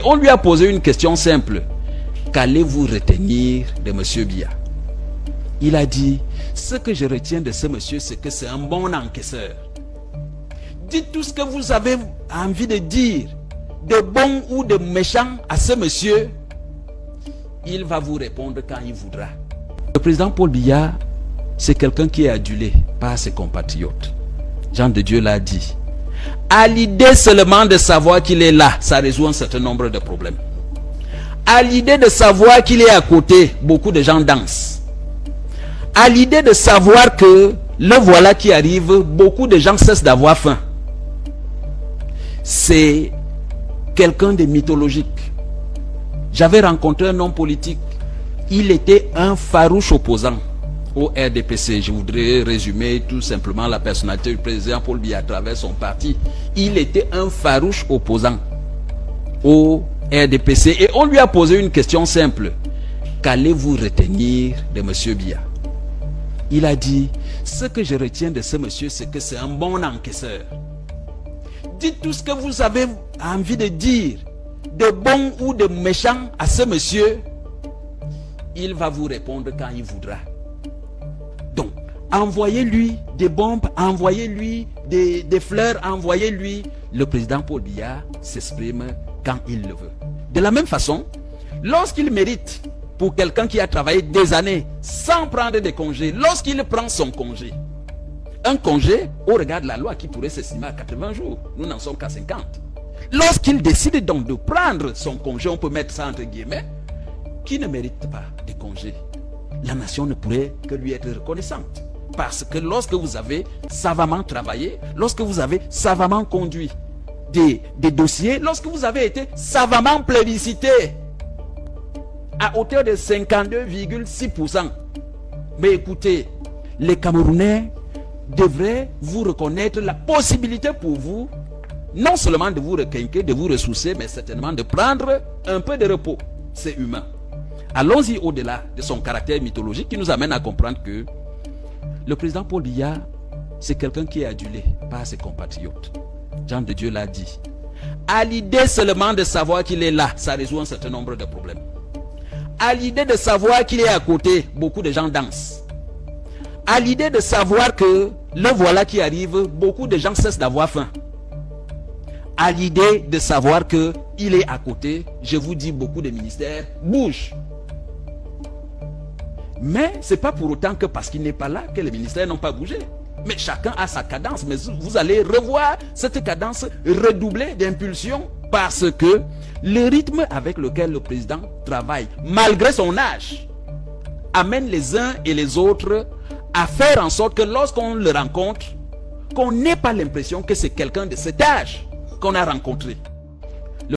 On lui a posé une question simple. Qu'allez-vous retenir de M. Biya? Il a dit, ce que je retiens de ce monsieur, c'est que c'est un bon encaisseur. Dites tout ce que vous avez envie de dire, de bon ou de méchant à ce monsieur. Il va vous répondre quand il voudra. Le président Paul Biya, c'est quelqu'un qui est adulé par ses compatriotes. Jean de Dieu l'a dit. À l'idée seulement de savoir qu'il est là, ça résout un certain nombre de problèmes. À l'idée de savoir qu'il est à côté, beaucoup de gens dansent. À l'idée de savoir que le voilà qui arrive, beaucoup de gens cessent d'avoir faim. C'est quelqu'un de mythologique. J'avais rencontré un homme politique. Il était un farouche opposant au RDPC. Je voudrais résumer tout simplement la personnalité du président Paul Biya à travers son parti. Il était un farouche opposant au RDPC. Et on lui a posé une question simple. Qu'allez-vous retenir de M. Biya? Il a dit, ce que je retiens de ce monsieur, c'est que c'est un bon encaisseur. Dites tout ce que vous avez envie de dire, de bon ou de méchant à ce monsieur. Il va vous répondre quand il voudra. Donc, envoyez-lui des bombes, envoyez-lui des fleurs, envoyez-lui. Le président Paul Biya s'exprime quand il le veut. De la même façon, lorsqu'il mérite, pour quelqu'un qui a travaillé des années sans prendre de congés, lorsqu'il prend son congé, un congé au regard de la loi qui pourrait s'estimer à 80 jours, nous n'en sommes qu'à 50. Lorsqu'il décide donc de prendre son congé, on peut mettre ça entre guillemets, qui ne mérite pas de congé, la nation ne pourrait que lui être reconnaissante. Parce que lorsque vous avez savamment travaillé, lorsque vous avez savamment conduit des dossiers, lorsque vous avez été savamment plébiscité à hauteur de 52,6%, mais écoutez, les Camerounais devraient vous reconnaître la possibilité pour vous, non seulement de vous requinquer, de vous ressourcer, mais certainement de prendre un peu de repos. C'est humain. Allons-y au-delà de son caractère mythologique qui nous amène à comprendre que le président Paul Biya, c'est quelqu'un qui est adulé par ses compatriotes. Jean de Dieu l'a dit. À l'idée seulement de savoir qu'il est là, ça résout un certain nombre de problèmes. À l'idée de savoir qu'il est à côté, beaucoup de gens dansent. À l'idée de savoir que le voilà qui arrive, beaucoup de gens cessent d'avoir faim. À l'idée de savoir qu'il est à côté, je vous dis, beaucoup de ministères bougent. Mais ce n'est pas pour autant que parce qu'il n'est pas là que les ministères n'ont pas bougé. Mais chacun a sa cadence. Mais vous allez revoir cette cadence redoublée d'impulsion parce que le rythme avec lequel le président travaille, malgré son âge, amène les uns et les autres à faire en sorte que lorsqu'on le rencontre, qu'on n'ait pas l'impression que c'est quelqu'un de cet âge qu'on a rencontré.